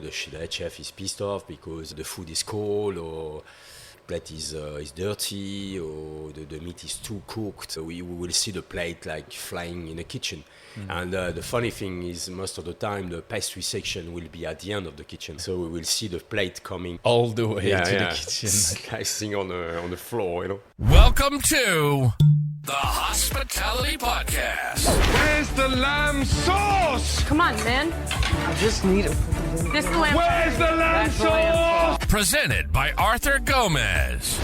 The head chef is pissed off because the food is cold or plate is dirty or the meat is too cooked. So we will see the plate like flying in the kitchen. And the funny thing is most of the time the pastry section will be at the end of the kitchen. So we will see the plate coming all the way to the kitchen. Slicing on the floor, you know. Welcome to the Hospitality Podcast. Where's the lamb sauce? Come on, man. I just need it. This is the lamb. Where's the lamb sauce? Presented by Arthur Gomez.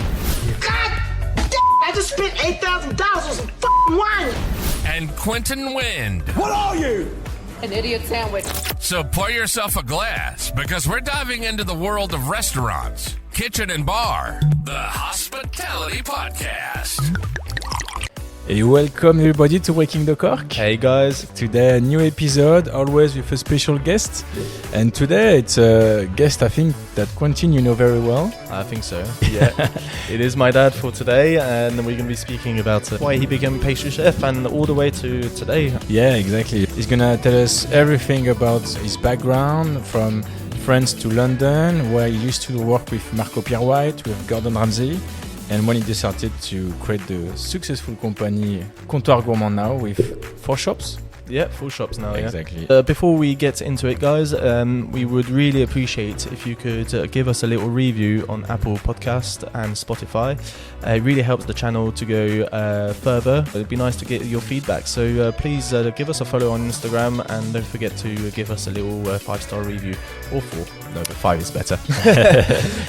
God damn, I just spent $8,000 on some fucking wine. And Quentin Wind. What are you? An idiot sandwich. So pour yourself a glass because we're diving into the world of restaurants, kitchen and bar. The Hospitality Podcast. Hey, welcome everybody to Breaking the Cork. Hey guys. Today a new episode, always with a special guest. And today it's a guest I think that Quentin you know very well. I think so, yeah. It is my dad for today, and we're going to be speaking about why he became pastry chef and all the way to today. Yeah, exactly. He's going to tell us everything about his background from France to London, where he used to work with Pierre, with Gordon Ramsay. And when he decided to create the successful company Comptoir Gourmand now with 4 shops. Yeah, 4 shops now. Exactly. Yeah. Before we get into it, guys, we would really appreciate if you could give us a little review on Apple Podcast and Spotify. It really helps the channel to go further. It'd be nice to get your feedback. So please give us a follow on Instagram and don't forget to give us a little 5-star review or 4. No, but 5 is better.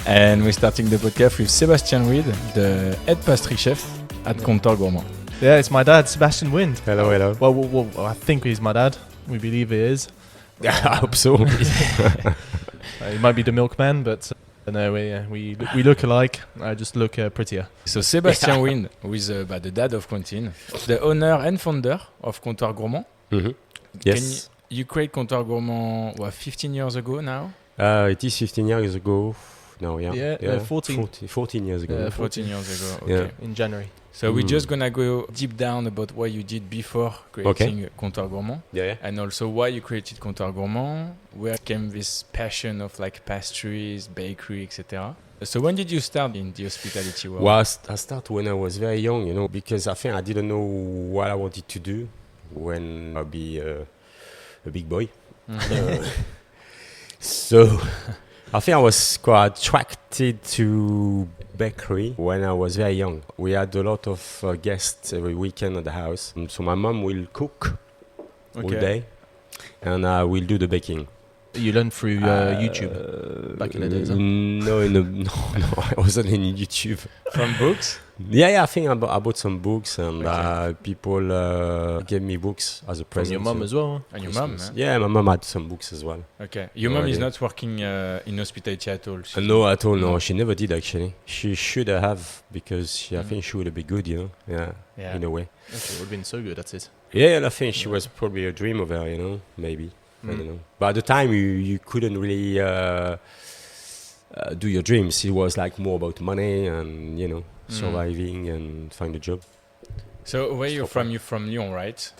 And we're starting the podcast with Sebastien Wind, the Head Pastry Chef at Comptoir Gourmand. Yeah, it's my dad, Sebastien Wind. Hello. Well, I think he's my dad. We believe he is. I hope so. He might be the milkman, but no, we look alike. I just look prettier. So Sebastien Wind, who is the dad of Quentin, the owner and founder of Comptoir Gourmand. Mm-hmm. Yes. You create Comptoir Gourmand 15 years ago now? It is 15 years ago. No, yeah. 14 years ago. 14 years ago, okay. Yeah. In January. So we're just going to go deep down about what you did before creating Comptoir Gourmand. Yeah. And also why you created Comptoir Gourmand, where came this passion of like pastries, bakery, etc. So when did you start in the hospitality world? Well, I started when I was very young, because I think I didn't know what I wanted to do when I'll be a big boy. So I think I was quite attracted to bakery when I was very young. We had a lot of guests every weekend at the house. So my mom will cook all day and I will do the baking. You learned through YouTube back in the days? Huh? No, I wasn't in YouTube. From books? Yeah, I think I bought some books and people gave me books as a present. From your mum as well? And your mum? Yeah, my mum had some books as well. Okay. Your mum is not working in hospitality at all? No, at all, no. She never did, actually. She should have, because I think she would have been good, Yeah, in a way. Okay, it would have been so good, that's it. Yeah, and I think she was probably a dream of her, maybe. I don't know. But at the time, you couldn't really do your dreams. It was like more about money and, surviving and find a job. So where you're from? You're from Lyon, right?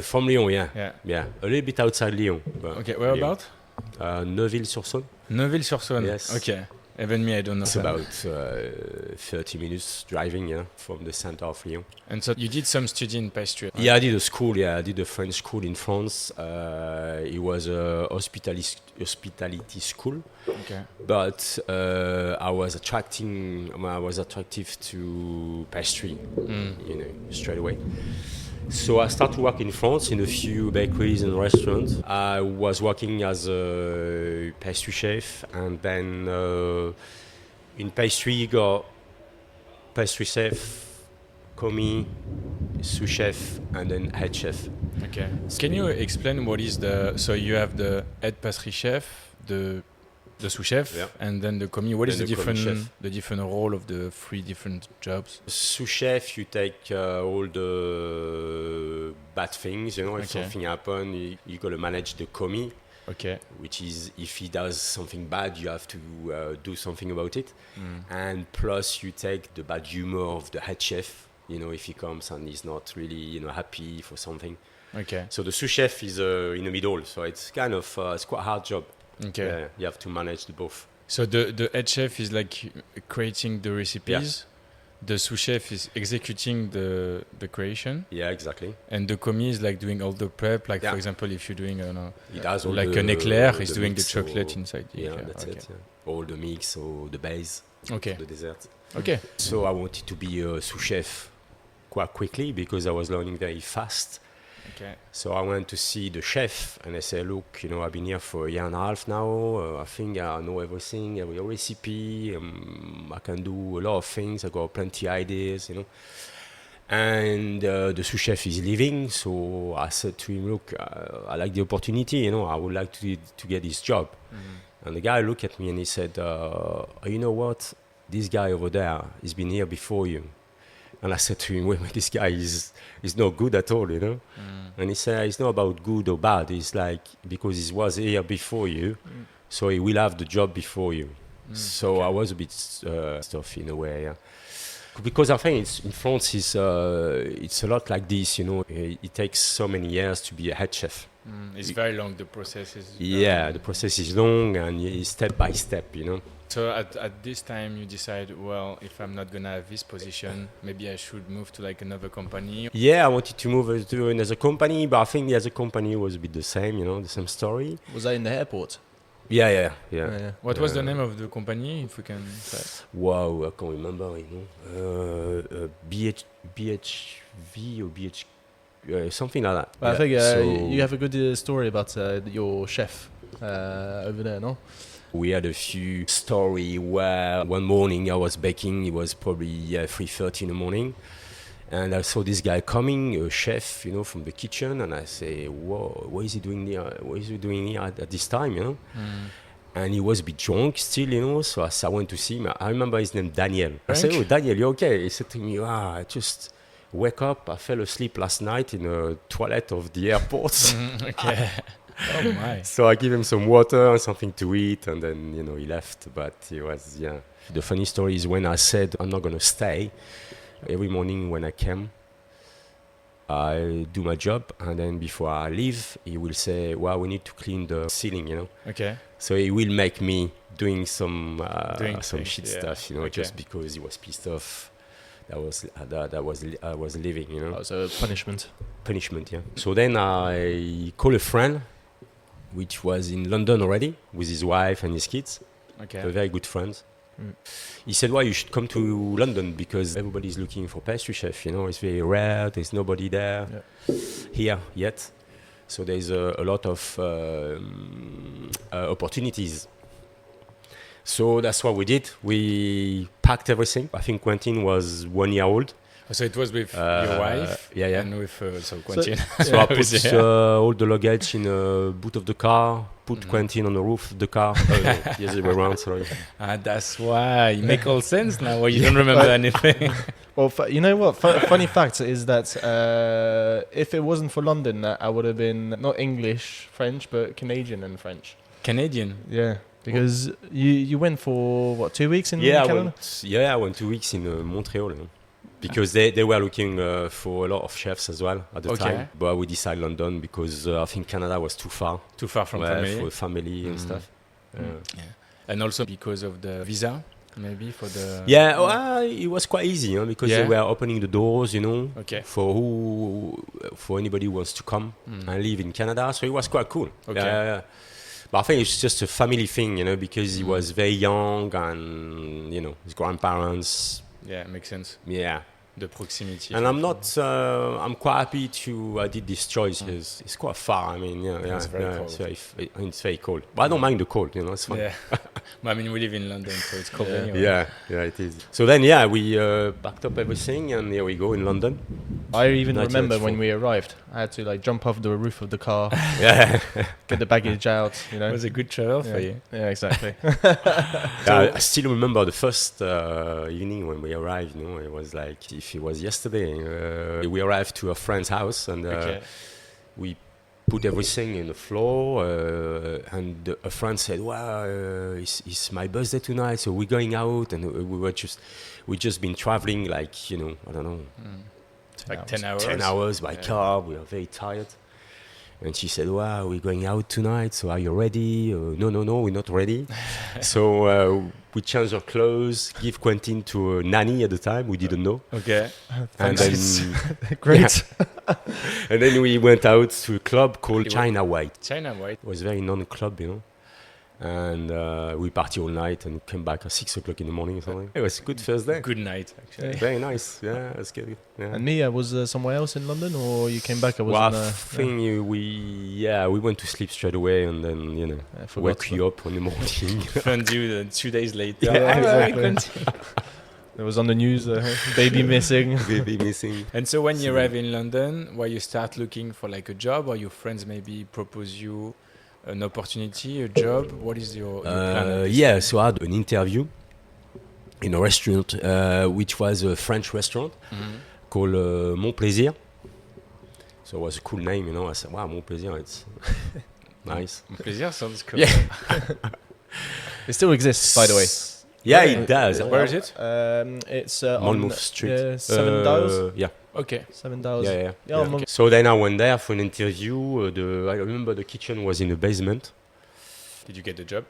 From Lyon, yeah. A little bit outside Lyon. Okay, where about? Neuville-sur-Saône. Neuville-sur-Saône. Yes. Okay. Even me, I don't know. It's about 30 minutes driving, from the center of Lyon. And so you did some study in pastry? Yeah, I did a school. Yeah, I did a French school in France. It was a hospitality school. Okay. But I was attractive to pastry, straight away. So I started to work in France in a few bakeries and restaurants. I was working as a pastry chef, and then in pastry you got pastry chef, commis, sous chef, and then head chef. Okay. Can you explain what is so you have the head pastry chef, the sous chef, and then the commis. What is the different role of the 3 different jobs? Sous chef, you take all the bad things. If something happens, you got to manage the commis. Okay. Which is, if he does something bad, you have to do something about it. And plus, you take the bad humor of the head chef. If he comes and he's not really, happy for something. Okay. So the sous chef is in the middle. So it's kind of it's quite a hard job. Okay. Yeah, you have to manage the both. So the head chef is like creating the recipes. The sous chef is executing the creation. Yeah, exactly. And the commis is like doing all the prep. Like Yeah. for example, if you're doing He does all like the, an éclair, he's the doing the mix chocolate or- inside. The Yeah, éclair. that's Okay. it. Yeah. All the mix or the base, Okay. the dessert. Okay. So I wanted to be a sous chef quite quickly because I was learning very fast. Okay. So I went to see the chef and I said, look, I've been here for a year and a half now. I think I know everything, every recipe. I can do a lot of things. I got plenty ideas, And the sous chef is leaving. So I said to him, look, I like the opportunity, I would like to get this job. And the guy looked at me and he said, you know what? This guy over there, he's been here before you. And I said to him, wait, this guy is not good at all, And he said, it's not about good or bad. It's like, because he was here before you, so he will have the job before you. So I was a bit tough in a way, yeah. Because I think in France, it's a lot like this, It takes so many years to be a head chef. It's very long. The process is. Yeah, the process is long and it's step by step, So at this time you decide, well, if I'm not gonna have this position, maybe I should move to like another company. Yeah, I wanted to move to another company, but I think the other company was a bit the same, the same story. Was that in the airport? Yeah. What was the name of the company, if we can say? Wow, I can't remember, BHV or BH, something like that. Well, I think So you have a good story about your chef over there, no? we had a few story where one morning I was baking. It was probably 3:30 in the morning, and I saw this guy coming, a chef, from the kitchen, and I say, "Whoa, what is he doing here? What is he doing here at this time?" And he was a bit drunk still, So I went to see him. I remember his name, Daniel. I said, "Oh, Daniel, you okay?" He said to me, "I just wake up. I fell asleep last night in the toilet of the airport." Okay. Oh my. So I give him some water and something to eat, and then he left. But he was The funny story is when I said I'm not gonna stay. Every morning when I came, I do my job, and then before I leave, he will say, "Well, we need to clean the ceiling," Okay. So he will make me doing some things, shit yeah. stuff, Okay. just because he was pissed off. I was leaving, Oh, so punishment. punishment, yeah. So then I call a friend, which was in London already, with his wife and his kids, Okay. a very good friend. He said, well, you should come to London because everybody's looking for pastry chef, it's very rare, there's nobody there here yet. So there's a lot of opportunities. So that's what we did. We packed everything. I think Quentin was 1 year old. So it was with your wife, yeah. and with Quentin. So I put all the luggage in the boot of the car, put Quentin on the roof of the car. No, the other way around, sorry. That's why it makes all sense now. Why you don't remember anything. Well, you know what? Funny fact is that if it wasn't for London, I would have been not English, French, but Canadian and French. Canadian. Yeah, because you went for what, 2 weeks in I Canada? went 2 weeks in Montreal. Because they were looking for a lot of chefs as well at the time. But we decided London because I think Canada was too far. Too far from family. For family and stuff. And also because of the visa, maybe for the... Yeah, well, it was quite easy because they were opening the doors, Okay. for anybody who wants to come and live in Canada. So it was quite cool. Okay. But I think it's just a family thing, because he was very young and, his grandparents... Yeah, makes sense. Yeah. The proximity. And I'm not. I'm quite happy I did this choice because it's quite far. I mean, It's very cold. It's very cold. But I don't mind the cold. It's fine. Yeah. But I mean, we live in London, so it's cold anyway. Yeah, it is. So then, we packed up everything and here we go in London. I even remember 1994. when we arrived, I had to jump off the roof of the car, Yeah. get the baggage out, It was a good travel for you. Yeah, exactly. I still remember the first evening when we arrived. It was like if it was yesterday. We arrived to a friend's house and we put everything in the floor. And a friend said, "Well, it's my birthday tonight, so we're going out." And we just been traveling I don't know, Like 10 hours. 10 hours by car. We are very tired. And she said, "Wow, we're going out tonight, so are you ready?" No, we're not ready. So we changed our clothes, give Quentin to a nanny at the time, we didn't know. Okay. And then, Great. and then we went out to a club called China White. China White. It was a very non-club, And we party all night and came back at 6 o'clock in the morning or something. It was a good first day. Good night, actually. Very nice. Yeah, that's good. Yeah. And Mia was somewhere else in London, or you came back? I Well, wasn't. I think we went to sleep straight away, and then forgot wake you up in the morning. Found you 2 days later. Yeah, exactly. It was on the news, baby missing. Baby missing. And so when you arrive in London, where you start looking for like a job, or your friends maybe propose you an opportunity, a job? What is your plan? Yeah, so I had an interview in a restaurant, which was a French restaurant called Mon Plaisir. So it was a cool name, I said, wow, Mon Plaisir, it's nice. Mon Plaisir sounds cool. Yeah. It still exists, by the way. Yeah, it does. Where is it? It's Monmouth on Street. 7 Dials. Yeah. Okay. 7 Dials. Yeah. Okay. So then I went there for an interview. I remember the kitchen was in the basement. Did you get the job?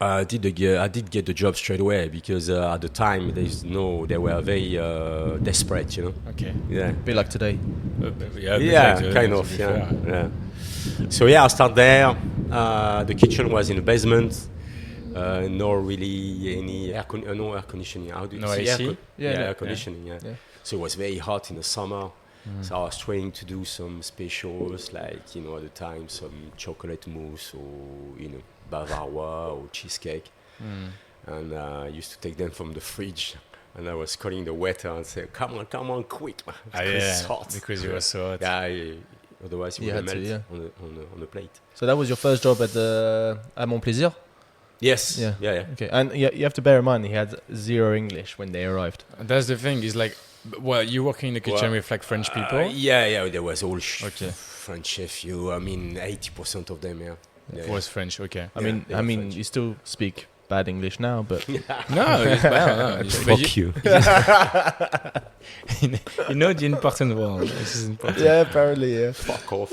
I did get the job straight away because at the time they were very desperate, Okay. Yeah. A bit like today. Yeah, Kind of. Yeah. So I started there. The kitchen was in the basement. No really any no air conditioning. How do you No say AC? Air conditioning. Yeah. Yeah. So it was very hot in the summer. So I was trying to do some specials like at the time some chocolate mousse or Bavarois or cheesecake. And I used to take them from the fridge. And I was calling the waiter and say, "Come on, quick, man!" Because it's hot. Because you were so hot. Yeah, otherwise it would melt on the plate. So that was your first job at Mon Plaisir? Yes. Yeah. Yeah. Okay, and you have to bear in mind he had zero English when they arrived. That's the thing. Is like, well, you working in the kitchen with like French people. Yeah. There was all Okay. French chef. 80% of them. Yeah. It was French. Okay. I mean, French. you still speak bad English now, but No, no. Fuck you. You know the important one. This is important. yeah, apparently, yeah. Fuck off.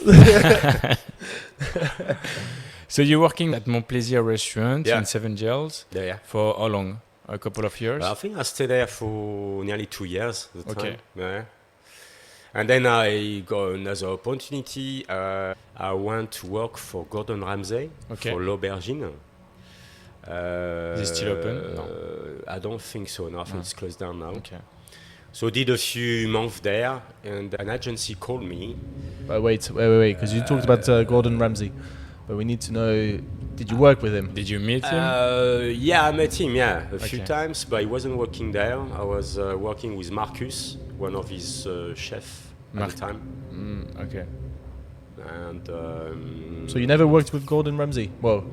So you're working at Mon Plaisir restaurant Yeah. in Seven Dials Yeah. for how long? A couple of years? I think I stayed there for nearly 2 years at the Okay. time. Yeah. And then I got another opportunity. I went to work for Gordon Ramsay for l'Aubergine. Is it still open? No. I don't think so. No, I think it's closed down now. Okay. So did a few months there, and an agency called me. But wait, because you talked about Gordon Ramsay, but we need to know: did you work with him? Did you meet him? Yeah, I met him. Yeah, a few Okay. times, but he wasn't working there. I was working with Marcus, one of his chefs at the time. Okay. And So you never worked with Gordon Ramsay? Well,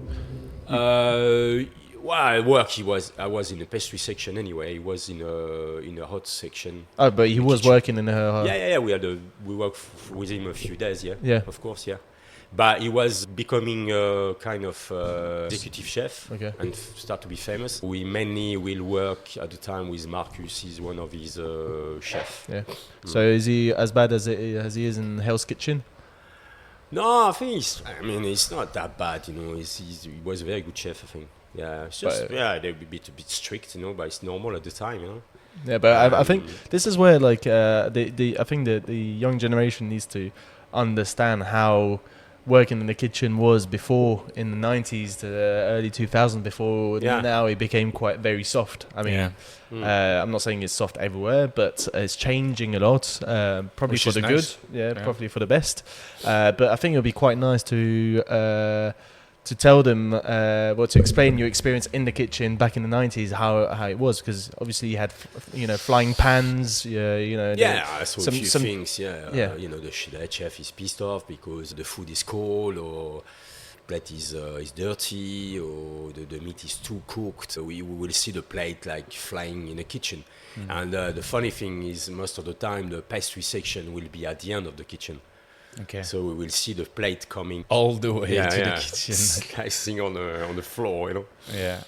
at work I was in the pastry section anyway. He was in a hot section. oh, but he was kitchen. working in her. Yeah. We worked with him a few days. Yeah. Of course. Yeah. But he was becoming a kind of executive chef and start to be famous. We mainly will work at the time with Marcus. He's one of his chefs. Yeah. So is he as bad as he is in Hell's Kitchen? No, I think it's not that bad. He was a very good chef. I think. Yeah, it's just they're a bit strict, but it's normal at the time, Yeah, but I think this is where I think the young generation needs to understand how working in the kitchen was before in the 90s to the early 2000s. Before now it became very soft. I mean, I'm not saying it's soft everywhere, but it's changing a lot. Probably Which for is the nice. good. Yeah, probably for the best. But I think it would be quite nice to tell them, to explain your experience in the kitchen back in the 90s, how it was, because obviously you had, flying pans, I saw a few things, the head chef is pissed off because the food is cold, or plate is dirty, or the meat is too cooked. So we will see the plate like flying in the kitchen. And the funny thing is, most of the time the pastry section will be at the end of the kitchen. Okay. So we will see the plate coming All the way to the kitchen. slicing on the floor, Yeah.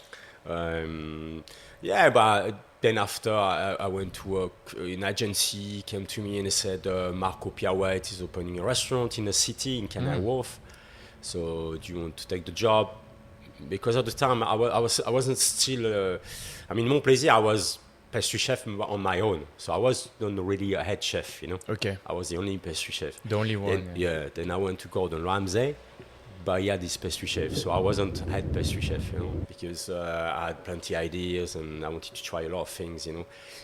Yeah, but then after I went to work in agency, came to me and they said, Marco Pierre White is opening a restaurant in the city, in Canary Wharf. So do you want to take the job? Because at the time I wasn't still, Mon Plaisir, I was pastry chef on my own. So I was not really a head chef, Okay. I was the only pastry chef. The only one. Then I went to Gordon Ramsay. But he had this pastry chef, so I wasn't head pastry chef, because I had plenty of ideas and I wanted to try a lot of things,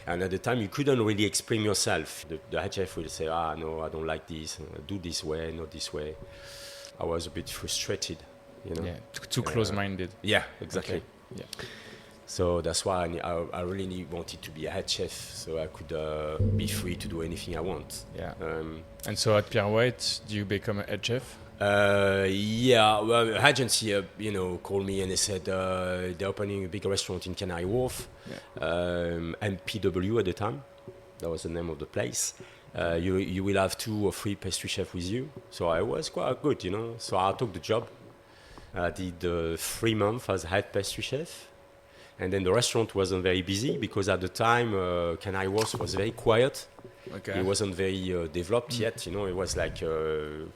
And at the time, you couldn't really explain yourself. The head chef would say, no, I don't like this, do this way, not this way. I was a bit frustrated, Yeah, too close-minded. Yeah, exactly. Okay. Yeah. So that's why I really wanted to be a head chef, so I could be free to do anything I want. Yeah. And so at Pierre White, do you become a head chef? Well, agency, called me and they said they're opening a big restaurant in Canary Wharf, MPW at the time. That was the name of the place. You will have 2 or 3 pastry chefs with you. So I was quite good, So I took the job. I did 3 months as head pastry chef. And then the restaurant wasn't very busy because at the time Canary Wharf was very quiet. Okay. It wasn't very developed yet, It was like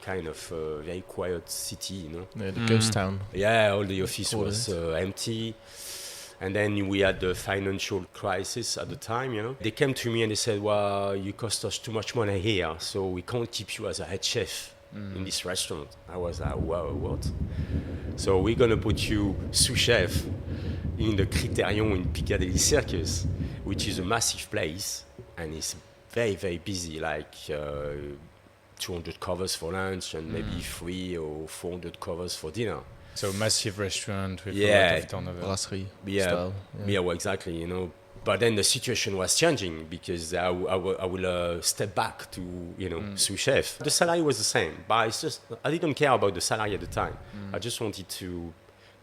kind of very quiet city, Yeah, the ghost town. Yeah, all the office was empty. And then we had the financial crisis at the time, They came to me and they said, well, you cost us too much money here, so we can't keep you as a head chef in this restaurant. I was like, wow, what? So we're going to put you sous chef in the Criterion in Piccadilly Circus, which is a massive place, and it's very, very busy, like 200 covers for lunch and maybe 300 or 400 covers for dinner. So massive restaurant with a lot of turnover. Brasserie Well, style. exactly, But then the situation was changing because I will step back to, sous chef. The salary was the same, but it's just, I didn't care about the salary at the time. I just wanted to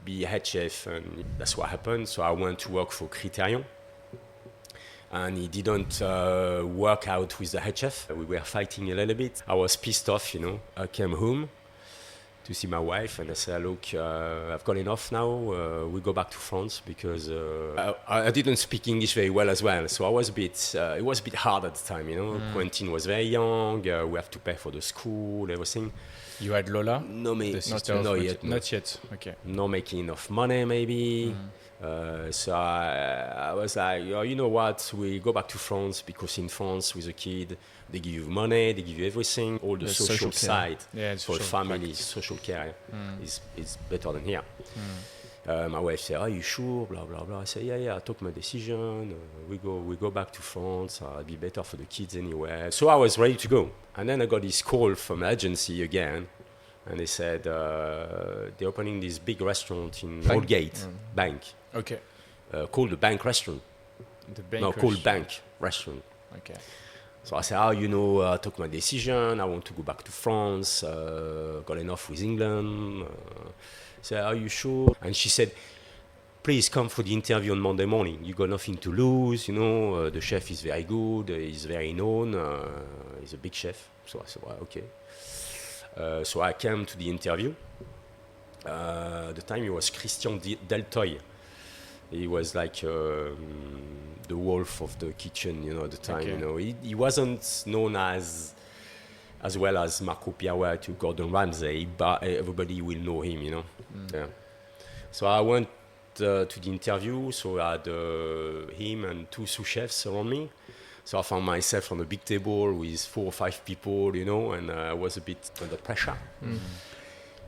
be a head chef, and that's what happened. So I went to work for Criterion. And it didn't work out with the head chef. We were fighting a little bit. I was pissed off, I came home to see my wife and I said, look, I've got enough now. We go back to France because I didn't speak English very well as well. So I was it was a bit hard at the time, Quentin was very young. We have to pay for the school, everything. You had Lola? No, not yet. Not yet. Okay. Not making enough money, maybe. So I was like, you know what? We go back to France because in France, with a kid, they give you money, they give you everything, all the social side for family, social care is better than here. My wife said, "Are you sure?" Blah blah blah. I said, "Yeah. I took my decision. We go back to France. It'd be better for the kids anyway." So I was ready to go, and then I got this call from agency again. And they said they're opening this big restaurant in Aldgate, Bank. Okay. Called the Bank Restaurant. Called Bank Restaurant. Okay. So I said, I took my decision. I want to go back to France. Got enough with England. I said, are you sure? And she said, please come for the interview on Monday morning. You got nothing to lose. The chef is very good. He's very known. He's a big chef. So I said, well, okay. So I came to the interview. At the time, it was Christian Deltoy. He was like the wolf of the kitchen, at the time. Okay. He wasn't known as well as Marco Pierre White to Gordon Ramsay, but everybody will know him, Yeah. So I went to the interview. So I had him and 2 sous chefs around me. So I found myself on a big table with 4 or 5 people, and I was a bit under pressure.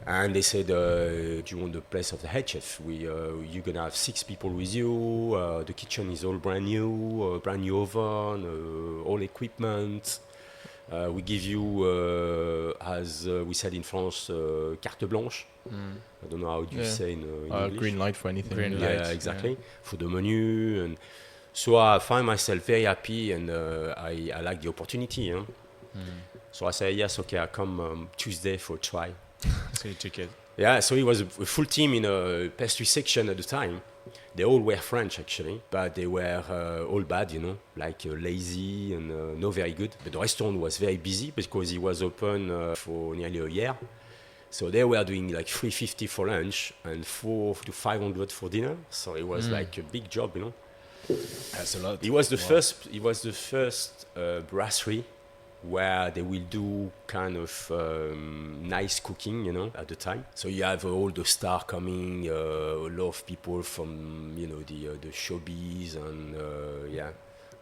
And they said, do you want the place of the head chef? You're going to have 6 people with you. The kitchen is all brand new oven, all equipment. We give you, as we said in France, carte blanche. I don't know how you say in English. Green light for anything. Green light. Yeah, exactly. For the menu. And so I find myself very happy, and I like the opportunity. So I say, yes, okay, I'll come Tuesday for a try. So you took it. Yeah, so it was a full team in a pastry section at the time. They all were French, actually, but they were all bad, like lazy and not very good. But the restaurant was very busy because it was open for nearly a year. So they were doing like 350 for lunch and 400 to 500 for dinner. So it was like a big job, you know. That's a lot. It was the first. It was the first brasserie where they will do kind of nice cooking, you know, at the time. So you have all the star coming, a lot of people from, you know, the showbiz and a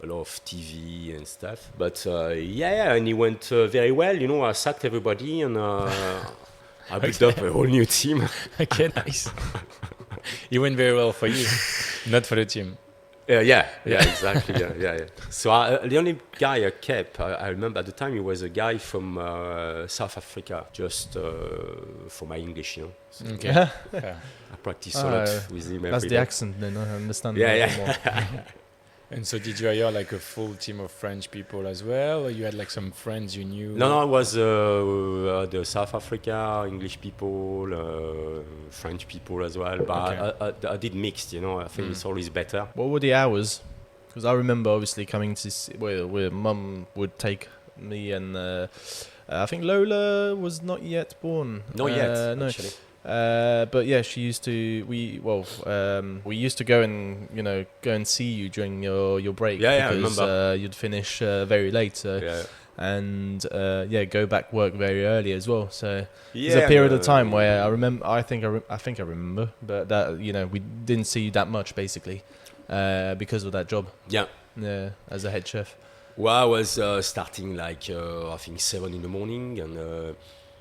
lot of TV and stuff. But and it went very well, you know. I sacked everybody and I built up a whole new team. Okay, nice. It went very well for you, not for the team. Exactly. Yeah. So the only guy I kept, I remember at the time, he was a guy from South Africa, just for my English, you know. So Okay. Yeah. I practice a lot with him. That's every the day. accent then, I understand. Yeah. And so did you hire like a full team of French people as well, or you had like some friends you knew? No, it was the South Africa, English people, French people as well. But I did mixed, you know. I think it's always better. What were the hours? Because I remember obviously coming to see, where mum would take me and I think Lola was not yet born. Not yet, no. actually. But yeah, she used to. We used to go and see you during your break. Yeah, I because remember. you'd finish very late. So and go back work very early as well. So there's a period of time where I remember. I think I remember, but that we didn't see you that much basically because of that job. Yeah. Yeah, as a head chef. Well, I was starting like I think 7 in the morning, and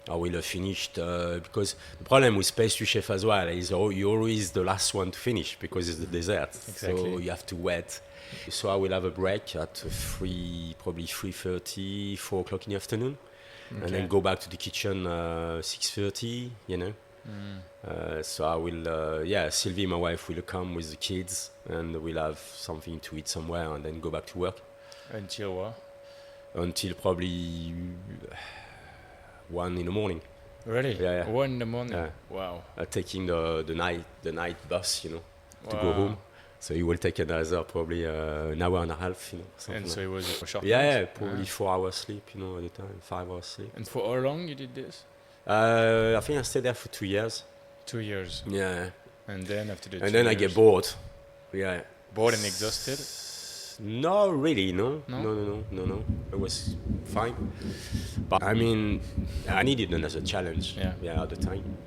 I will have finished because the problem with pastry chef as well is you're always the last one to finish because it's the dessert. Exactly. So you have to wait. So I will have a break at 3:30, 4 o'clock in the afternoon, and then go back to the kitchen 6:30. You know. So I will, Sylvie, my wife, will come with the kids, and we'll have something to eat somewhere, and then go back to work. Until what? Until probably 1 in the morning. Really? Yeah. 1 in the morning. Yeah. Wow. Taking the night bus, you know, to go Wow. home. So it will take another probably an hour and a half, you know. And so like. it was a short. Yeah, probably 4 hours sleep, you know, at the time, 5 hours sleep. And for how long you did this? I think I stayed there for 2 years. 2 years. Yeah. And then after the 2 And then I years, get bored. Yeah. bored and exhausted. No, really, no. No? No. It was fine. But I mean, I needed another challenge. Yeah. At the time.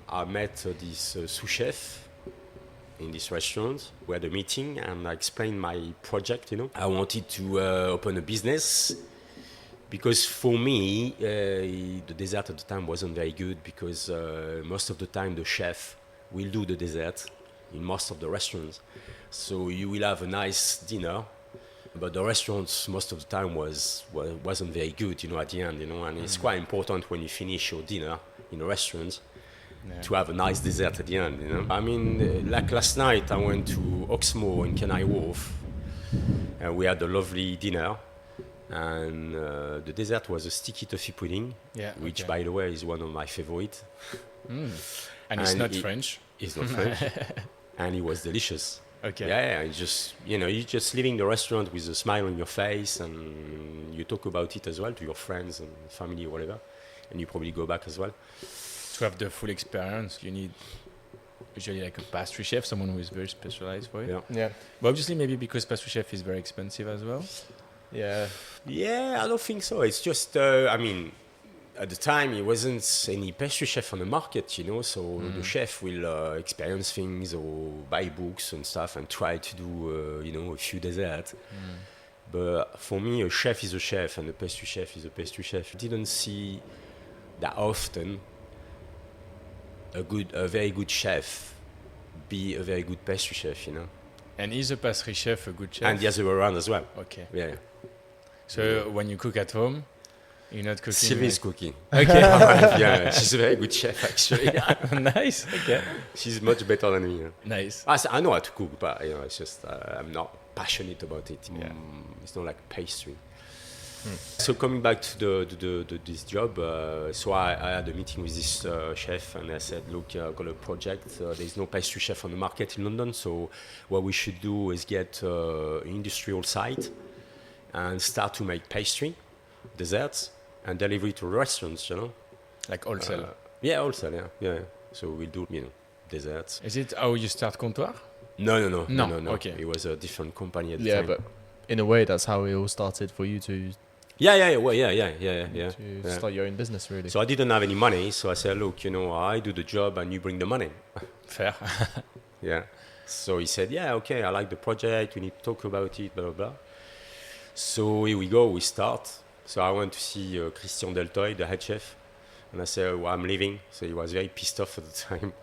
I met this sous chef in this restaurant. We had a meeting and I explained my project, you know. I wanted to open a business because for me, the dessert at the time wasn't very good because most of the time the chef will do the dessert in most of the restaurants. So you will have a nice dinner, but the restaurants most of the time wasn't very good, you know, at the end, you know, and it's quite important when you finish your dinner in a restaurant to have a nice dessert at the end, you know. I mean, like last night I went to Oxmoor in Canary Wharf and we had a lovely dinner, and the dessert was a sticky toffee pudding, which by the way is one of my favorites. And it's not French. It's not French. And it was delicious. Okay. Yeah, it's just, you know, you're just leaving the restaurant with a smile on your face and you talk about it as well to your friends and family or whatever. And you probably go back as well. To have the full experience, you need usually like a pastry chef, someone who is very specialized for it. Yeah. But obviously maybe because pastry chef is very expensive as well. Yeah. Yeah, I don't think so. It's just, I mean, at the time, it wasn't any pastry chef on the market, you know, so the chef will experience things or buy books and stuff and try to do, a few desserts. But for me, a chef is a chef and a pastry chef is a pastry chef. I didn't see that often a very good chef be a very good pastry chef, you know. And is a pastry chef a good chef? And the other way around as well. Okay. Yeah. So when you cook at home, you're not cooking. Sylvie's cooking. Okay. Yeah, she's a very good chef, actually. Nice. Okay. She's much better than me. Yeah. Nice. I know how to cook, but it's just I'm not passionate about it. Yeah. It's not like pastry. So coming back to this job, so I had a meeting with this chef, and I said, look, I've got a project. There's no pastry chef on the market in London, so what we should do is get an industrial site and start to make pastry, desserts, and deliver it to restaurants, you know. Like wholesale. Yeah, wholesale. Yeah. So we'll do desserts. Is it how you start Comptoir? No. Okay. It was a different company at the Yeah, time. but in a way, that's how it all started for you to Yeah. Well, yeah. start your own business, really. So I didn't have any money, so I said, look, I do the job and you bring the money. Fair. Yeah. So he said, yeah, okay, I like the project. We need to talk about it, blah, blah, blah. So here we go, we start. So I went to see Christian Deltoy, the head chef. And I said, well, I'm leaving. So he was very pissed off at the time.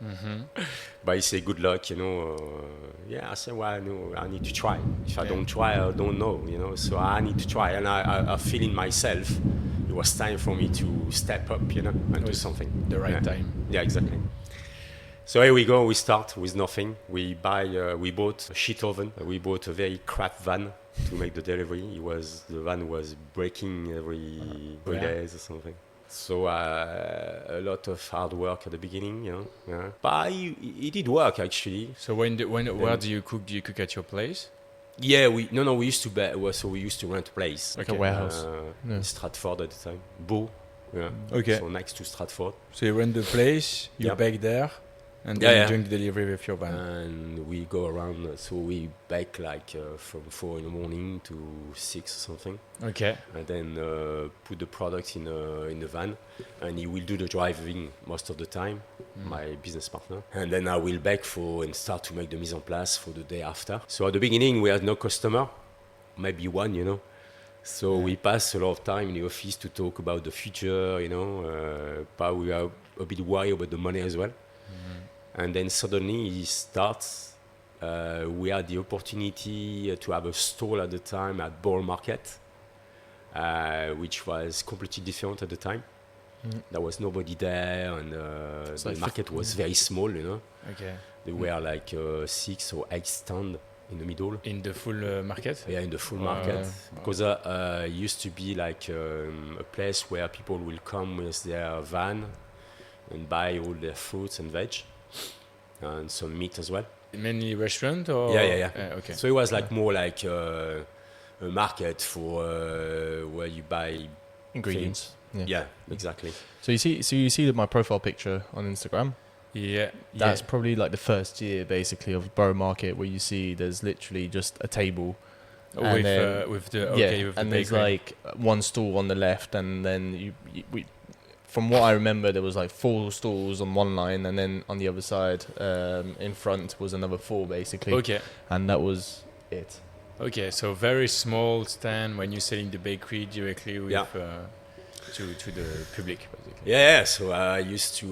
But he said, good luck, Yeah, I said, well, no, I need to try. If I don't try, I don't know, So I need to try. And I feel in myself, it was time for me to step up, and do something. The right time. Yeah, exactly. So here we go. We start with nothing. We bought a sheet oven. We bought a very crap van to make the delivery. The van was breaking every 3 days or something. So a lot of hard work at the beginning, Yeah. But it did work actually. So where do you cook? Do you cook at your place? Yeah, we used to so we used to rent a place, Like a warehouse. in Stratford at the time. Beau. Yeah. Okay. So next to Stratford. So you rent the place, you Yeah. bake there, and then Yeah. you doing the delivery with your van. And we go around, so we bake from 4 in the morning to 6 or something, Okay. and then put the product in the van, and he will do the driving most of the time, my business partner, and then I will bake and start to make the mise en place for the day after. So at the beginning we had no customer, maybe one, so we pass a lot of time in the office to talk about the future, but we are a bit worried about the money as well. And then suddenly he starts. We had the opportunity to have a stall at the time at Borough Market, which was completely different at the time. There was nobody there, and the market was very small. Okay. There were 6 or 8 stands in the middle. In the full market? Yeah, in the full market. Because it used to be a place where people will come with their van and buy all their fruits and veg. And some meat as well. Mainly restaurant or? Yeah. Okay. So it was more like a market for where you buy Ingredients. things. Yeah, exactly. So you see my profile picture on Instagram. Yeah. That's probably the first year basically of Borough Market, where you see there's literally just a table. With the and bakery. there's one stool on the left, and then we from what I remember, there was 4 stalls on one line, and then on the other side, in front, was another 4 basically. Okay. And that was it. Okay, so very small stand when you're selling the bakery directly with to the public, basically. Yeah. So I used to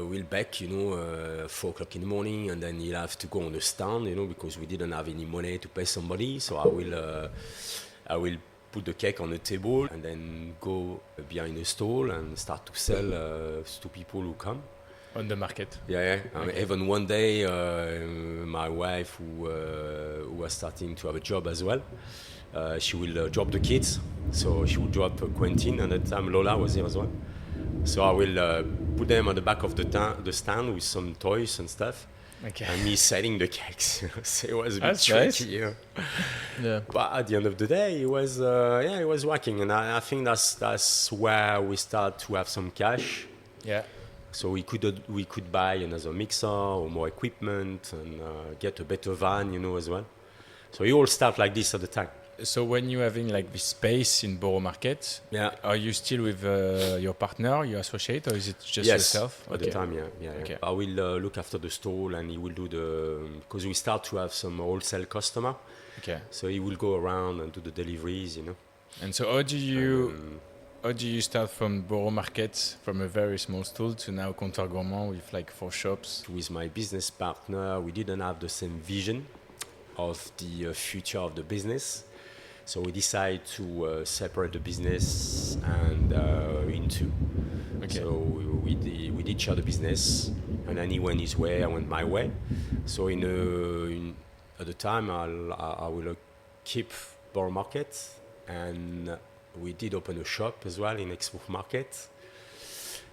will bake, 4 o'clock in the morning, and then you'll have to go on the stand, because we didn't have any money to pay somebody. So I will put the cake on the table and then go behind the stall and start to sell to people who come. On the market. Yeah. Even one day, my wife, who was starting to have a job as well, she will drop the kids. So she will drop Quentin, and at the time Lola was here as well. So I will put them on the back of the stand with some toys and stuff. Okay. And me selling the cakes. So it was a bit That's tricky. nice. Yeah. But at the end of the day, it was working, and I think that's where we start to have some cash. Yeah. So we could buy another mixer or more equipment and get a better van, as well. So it all start like this at the time. So when you're having this space in Borough Market, are you still with your partner, your associate, or is it just yourself? At the time, yeah. Okay. I will look after the stall, and he will do because we start to have some wholesale customer. Okay. So he will go around and do the deliveries, And so how do you start from Borough Market, from a very small stall, to now Comptoir Gourmand with 4 shops? With my business partner, we didn't have the same vision of the future of the business. So we decided to separate the business and in 2. Okay. So we did share the business, and then he went his way, I went my way. So at the time, I will keep Borough Market, and we did open a shop as well in Expo Market.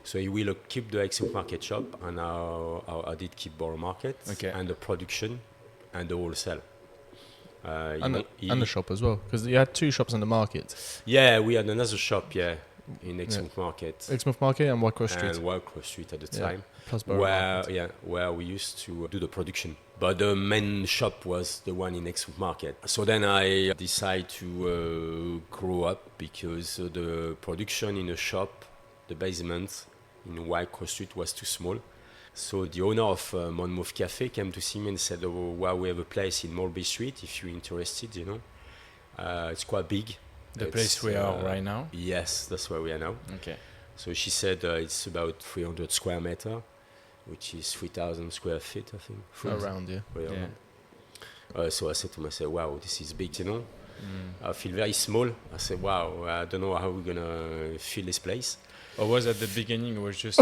So he will keep the Expo Market shop, and I did keep Borough Market, and the production and the wholesale. And the shop as well, because you had 2 shops on the market. Yeah, we had another shop, in Exmouth Market. Exmouth Market and Whitecross Street. And Whitecross Street at the time. Plus Borough Market. Where we used to do the production. But the main shop was the one in Exmouth Market. So then I decided to grow up because the production in a shop, the basement in Whitecross Street was too small. So the owner of Monmouth Cafe came to see me and said, "Oh, well, we have a place in Mulberry Street if you're interested, you know. It's quite big." The place we are right now? Yes, that's where we are now. Okay. So she said it's about 300 square meter, which is 3,000 square feet, I think. Around, yeah. So I said to myself, wow, this is big, you know. I feel very small. I said, wow, I don't know how we're going to fill this place. Or was at the beginning, it was just,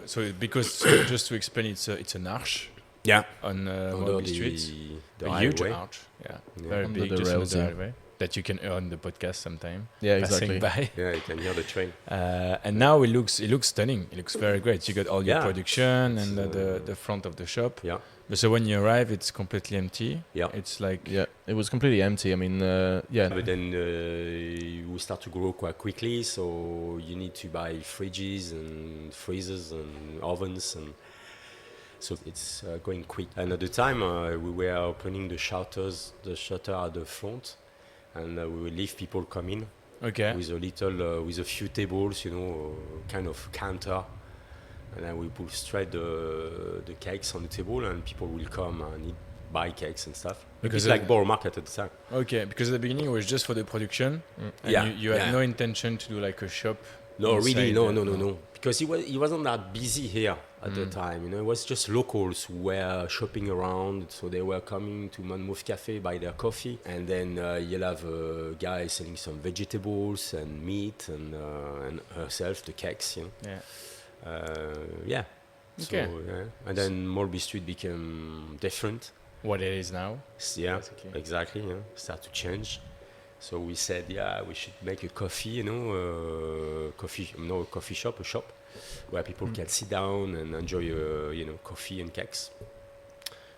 just to explain, it's an arch. Yeah. On Mulberry Street. The huge highway. arch. Yeah. Very Under big, the just rails, on the yeah. highway. That you can hear on the podcast sometime. Yeah, passing exactly. by. Yeah, you can hear the train. And now it looks stunning. It looks very great. You got all your production and the front of the shop. Yeah. But so when you arrive, it's completely empty. Yeah. It's like it was completely empty. I mean, But then we start to grow quite quickly, so you need to buy fridges and freezers and ovens, and so it's going quick. And at the time, we were opening the shutter at the front, and we will leave people come in with a few tables, you know, kind of counter. And then we put straight the cakes on the table, and people will come and buy cakes and stuff. Because it's like Borough Market at the time. Okay, because at the beginning it was just for the production. And you had no intention to do like a shop. No, really, no. Because he wasn't that busy here at the time. You know, it was just locals who were shopping around, so they were coming to Monmouth Cafe buy their coffee, and then you'll have a guy selling some vegetables and meat and herself the cakes. You know. Yeah. Okay. So, and then Mulberry Street became different. What it is now. Yeah, exactly. Yeah. Start to change. So we said, we should make a coffee, you know, coffee shop, a shop where people can sit down and enjoy, coffee and cakes.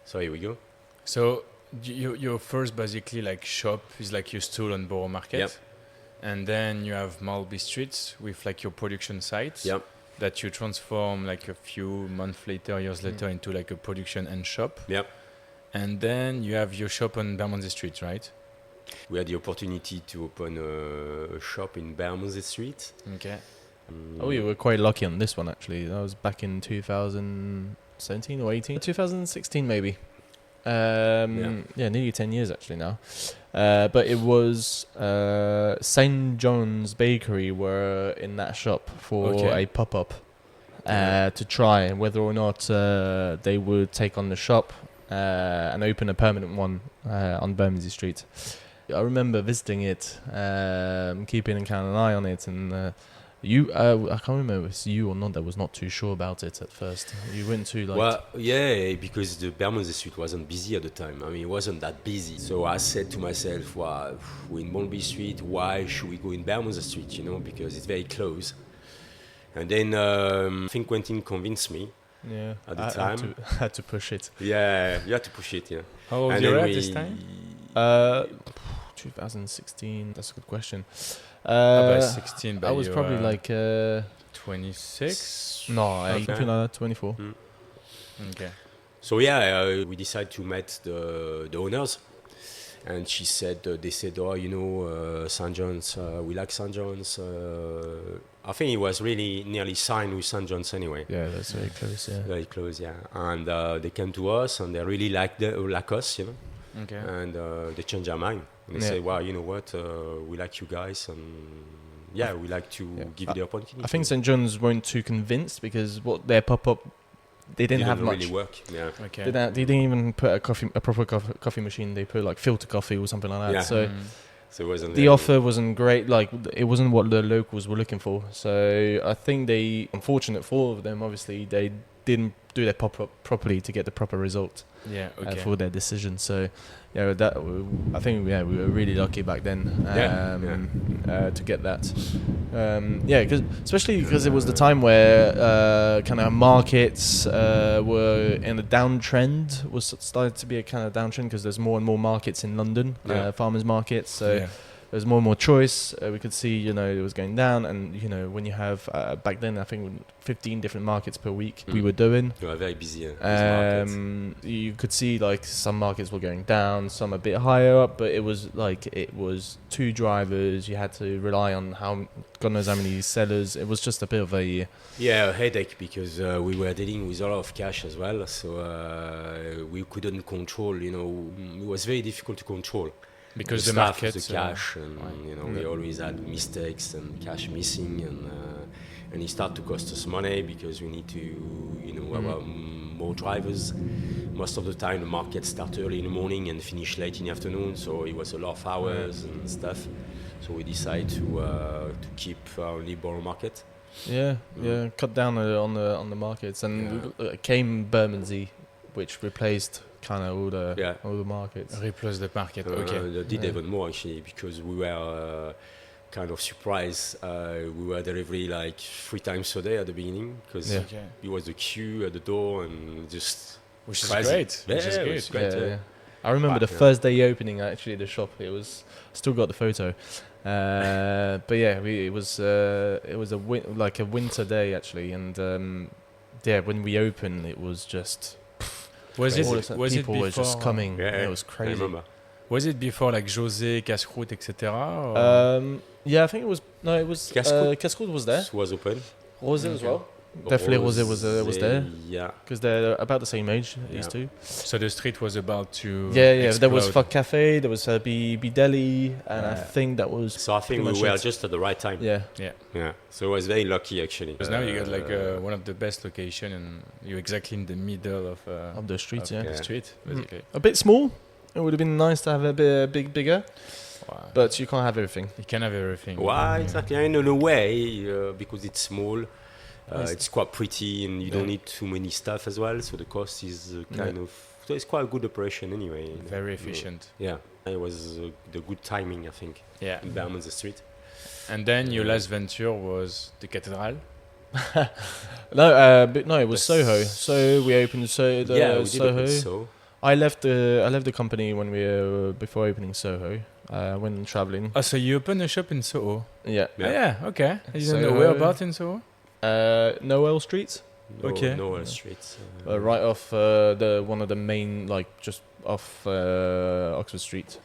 So here we go. So your first basically like shop is like your stall on Borough Market. Yep. And then you have Mulberry Street with like your production sites. Yep. That you transform like a few months later, years later into like a production and shop. Yep. And then you have your shop on Bermondsey Street, right? We had the opportunity to open a shop in Bermondsey Street. Okay. We were quite lucky on this one actually. That was back in 2017 or 18? 2016 maybe. Nearly 10 years actually now. But it was St. John's Bakery were in that shop for a pop-up to try whether or not they would take on the shop and open a permanent one on Bermondsey Street. I remember visiting it, keeping an eye on it, and I can't remember if it's you or not that was not too sure about it at first. You went to because the Bermondsey Street wasn't busy at the time. I mean, it wasn't that busy. So I said to myself, well, we're in Mulberry Street, why should we go in Bermondsey Street, you know, because it's very close. And then I think Quentin convinced me at the time. I had to push it. Yeah, you had to push it, yeah. How old you were at this time? 2016, that's a good question. About 16, but I was probably like 26. No, something like that, 24. Okay. So we decided to meet the owners, and they said, oh, you know, St. John's, we like St. John's. I think it was really nearly signed with St. John's anyway. Yeah, that's very close. Yeah, very close. Yeah, and they came to us, and they really like us, you know. Okay. And they changed their mind. And they said, wow, you know what, we like you guys, and we like to give you the opportunity. I think St. John's weren't too convinced because what their pop-up, they didn't have much. Really work. Yeah. Okay. They didn't even put a proper coffee machine. They put like filter coffee or something like that. Yeah. So it wasn't the offer wasn't great. Like it wasn't what the locals were looking for. So I think unfortunate for them, obviously, they didn't do their pop-up properly to get the proper result. Yeah. Okay. For their decision. So I think we were really lucky back then to get that. Especially because it was the time where kind of markets were in a downtrend. Was started to be a kind of downtrend because there's more and more markets in London, farmers markets. So there was more and more choice. We could see, you know, it was going down, and you know, when you have back then, I think 15 different markets per week we were doing. We were very busy. With markets. You could see like some markets were going down, some a bit higher up, but it was 2 drivers. You had to rely on God knows how many sellers. It was just a bit of a headache because we were dealing with a lot of cash as well, so we couldn't control. You know, it was very difficult to control. Because the the staff, market, the cash, and you know, we always had mistakes and cash missing, and it started to cost us money because we need to, you know, have more drivers. Most of the time, the market started early in the morning and finished late in the afternoon, so it was a lot of hours and stuff. So we decided to keep only Borough Market. Cut down on the markets, and came Bermondsey, which replaced kind of all the markets. Replace the market. They did even more actually, because we were kind of surprised. We were delivering like 3 times a day at the beginning because it was the queue at the door and just which is crazy. great. Yeah, Which is it was great. I remember the first day opening actually the shop. It was still got the photo, but yeah, it was a winter day actually, and when we opened, it was just. People were just coming. Yeah, it was crazy. I remember. Was it before like José, Casse-Croûte, etc.? I think it was. No, it was. Casse-Croûte was there. It was open. Rosé as well. Definitely Rosé was there. Yeah. Because they're about the same age, these two. So the street was about to. There was Fuck Cafe, there was Bideli, and I think that was. So I think we were just at the right time. Yeah. So I was very lucky actually. Because now you got like one of the best location, and you're exactly in the middle of the street. The street, basically. A bit small. It would have been nice to have a bit bigger. Wow. But you can't have everything. You can have everything. Why exactly? In a way, because it's small. It's quite pretty, and you don't need too many staff as well, so the cost is kind of. So it's quite a good operation anyway. Very efficient. Yeah, it was the good timing, I think. Yeah. In Bermondsey Street. And then your last venture was the Cathedral. No, it was Soho. So we opened Soho. We did open Soho. I left the company when before opening Soho. When traveling. Oh, so you opened a shop in Soho? Yeah. Okay. You didn't know whereabouts in Soho? Noel Street. Noel Street. Right off one of the main, like just off Oxford Street.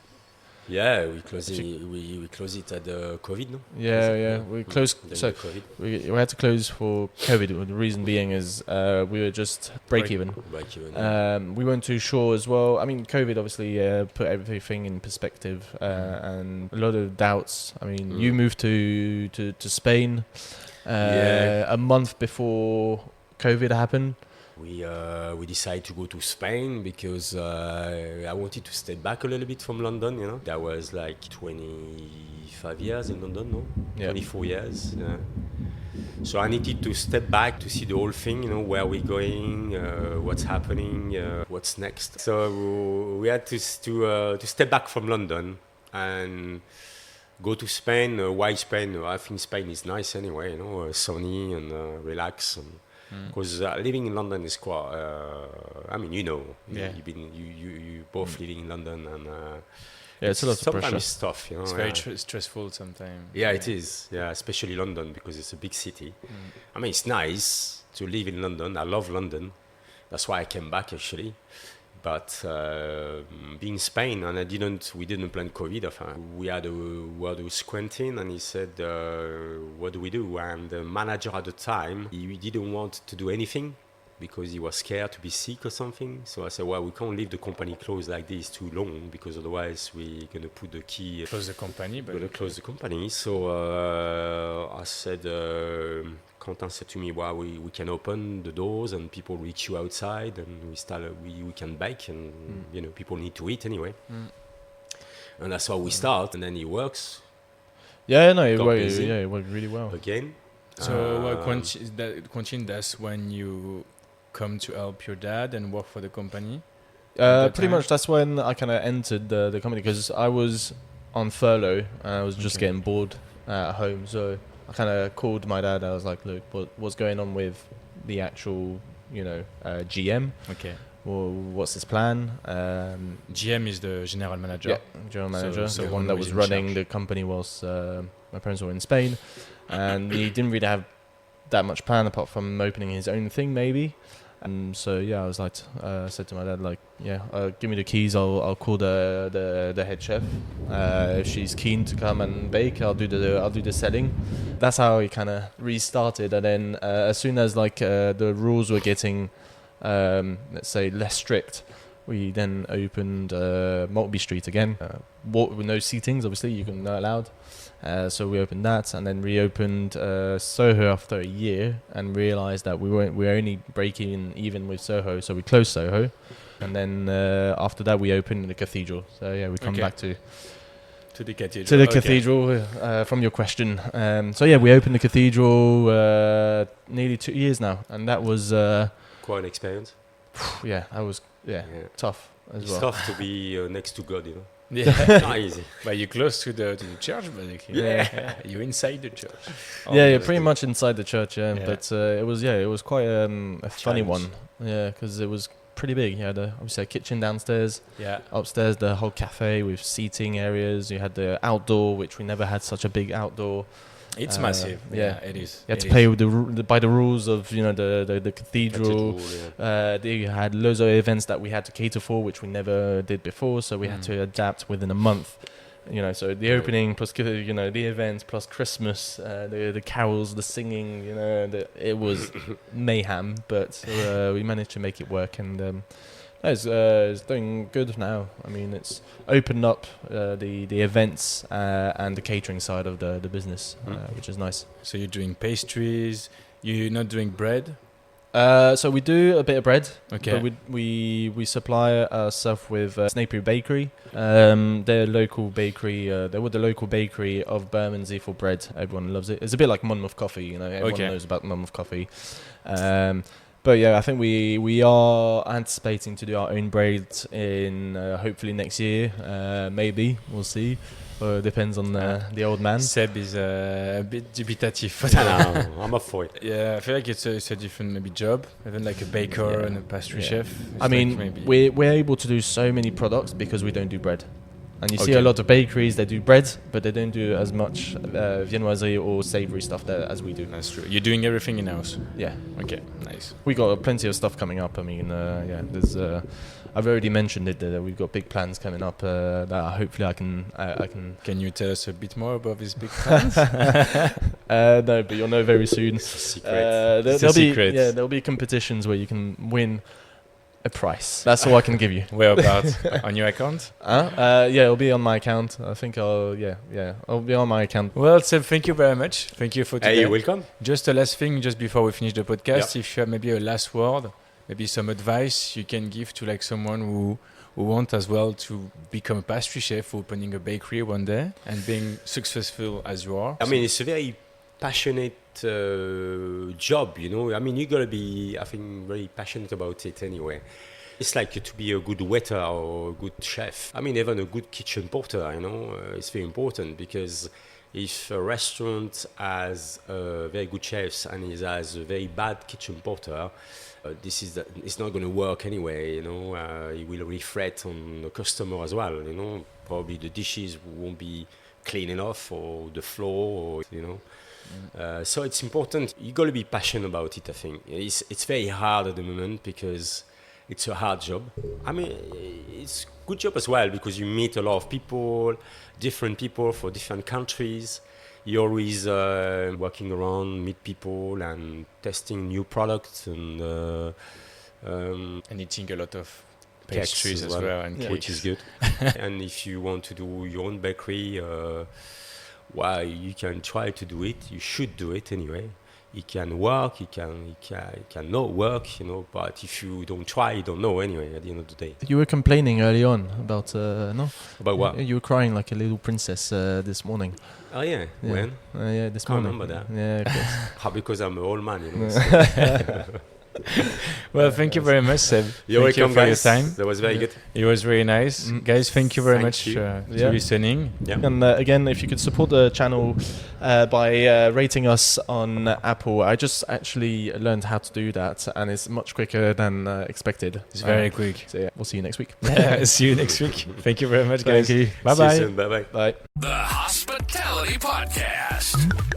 Yeah, we closed it at the COVID, no? We closed. So we had to close for COVID. The reason being is we were just break even. We weren't too sure as well. I mean, COVID obviously put everything in perspective and a lot of doubts. I mean, you moved to Spain a month before COVID happened. We decided to go to Spain because I wanted to step back a little bit from London, you know. That was like 25 years in London, no? 24 years. Yeah. So I needed to step back to see the whole thing, you know, where we're going, what's happening, what's next. So we had to step back from London and go to Spain. Why Spain? I think Spain is nice anyway, you know, sunny and relaxed. Because living in London is quite. I mean, you know, you both living in London, and it's a lot of pressure. Sometimes it's tough, you know. It's very stressful sometimes. Yeah, it is. Yeah, especially London because it's a big city. I mean, it's nice to live in London. I love London. That's why I came back actually. But being in Spain, and we didn't plan COVID. We had a word with Quentin, and he said, "What do we do?" And the manager at the time, he didn't want to do anything because he was scared to be sick or something. So I said, "Well, we can't leave the company closed like this too long because otherwise we're gonna put the key." Close the company, but gonna close the company. So I said. Quentin said to me, "Well, we can open the doors and people will queue outside, and we can bake, and you know, people need to eat anyway." And that's how we start. And then it works. It worked really well. Again. So Quentin, that's when you come to help your dad and work for the company. Pretty much, that's when I kind of entered the company because I was on furlough and I was just getting bored at home. So I kind of called my dad. I was like, "Look, what's going on with the actual, GM?" Okay. what's his plan. GM is the general manager. Yeah, general manager. So the the one one that who is was in running charge. the company was my parents were in Spain, and he didn't really have that much plan apart from opening his own thing, maybe. And so I was like, said to my dad, like, give me the keys. I'll call the head chef. If she's keen to come and bake, I'll do the selling. That's how it kind of restarted. And then as soon as like the rules were getting, let's say, less strict, we then opened Maltby Street again. With no seatings, obviously, you're not allowed. So we opened that, and then reopened Soho after a year, and realised that we were only breaking even with Soho, so we closed Soho, and then after that we opened the Cathedral. So we come back to the Cathedral. the Cathedral from your question. We opened the Cathedral nearly 2 years now, and that was Quite an experience. that was tough as It's well. tough to be next to God, you know. Yeah. Not easy. But you're close to the church, basically. Yeah. You're inside the church. Pretty much inside the church. Yeah. But it was quite a funny Challenge. one. Yeah, because it was pretty big. You had obviously a kitchen downstairs, Yeah. upstairs the whole cafe with seating areas. You had the outdoor, which we never had such a big outdoor. It's massive. yeah. It is. You had to It pay is. with by the rules of the cathedral. They had loads of events that we had to cater for, which we never did before. So we had to adapt within a month. So the opening plus the events plus Christmas, the carols, the singing. It was mayhem, but we managed to make it work, and it's doing good now. I mean, it's opened up the events and the catering side of the business, which is nice. So you're doing pastries. You're not doing bread. So we do a bit of bread. Okay. But we supply ourselves with Snapery Bakery. They're a local bakery. They were the local bakery of Bermondsey for bread. Everyone loves it. It's a bit like Monmouth Coffee. Everyone knows about Monmouth Coffee. But I think we are anticipating to do our own bread in hopefully next year. Maybe we'll see. Depends on the old man. Seb is a bit dubitative. No, I'm up for it. Yeah, I feel like it's a different maybe job, even like a baker and a pastry chef. It's I mean, like maybe we're able to do so many products because we don't do bread. And you see Okay. a lot of bakeries that do bread, but they don't do as much viennoiserie or savoury stuff there as we do. that's true. You're doing everything in house. Yeah, Okay, nice. we got plenty of stuff coming up. I mean, there's. I've already mentioned it that we've got big plans coming up that hopefully I can. Can you tell us a bit more about these big plans? No, but you'll know very soon. Secret. There'll be secret. there'll be competitions where you can win a price. That's all I can give you. Whereabouts? On your account? It'll be on my account. I think I'll be on my account. Well, Seb, thank you very much. Thank you for today. Hey, you're welcome. Just a last thing, just before we finish the podcast, Yeah. if you have maybe a last word, maybe some advice you can give to like someone who want as well to become a pastry chef, opening a bakery one day and being successful as you are. I mean, it's a very passionate job, I mean, you gotta be, I think, very passionate about it anyway. It's like to be a good waiter or a good chef. I mean, even a good kitchen porter, it's very important, because if a restaurant has very good chefs and it has a very bad kitchen porter, it's not going to work anyway. It will reflect on the customer as well. Probably the dishes won't be clean enough, or the floor, so it's important. You got to be passionate about it. I think it's very hard at the moment because it's a hard job. I mean, it's a good job as well because you meet a lot of people, different people for different countries. You're always walking around, meet people and testing new products and eating a lot of cakes pastries as well and which cakes. is good. And if you want to do your own bakery, you can try to do it. You should do it anyway. It can work, it can not work, but if you don't try, you don't know anyway at the end of the day. You were complaining early on about no? About what? You were crying like a little princess this morning. Oh yeah, when? This Can't morning. remember that. Yeah, of course. Because I'm an old man, so Well, thank you very much, Seb. You're Thank you welcome, for guys. your time. That was very good. It was very nice. Guys, thank you very Thank much you. to Yeah. listening. Yeah. And again, if you could support the channel by rating us on Apple. I just actually learned how to do that, and it's much quicker than expected. It's very quick. So yeah, we'll see you next week. See you next week. Thank you very much, Thank guys. you. Bye See you bye. soon. Bye bye. Bye. The Hospitality Podcast.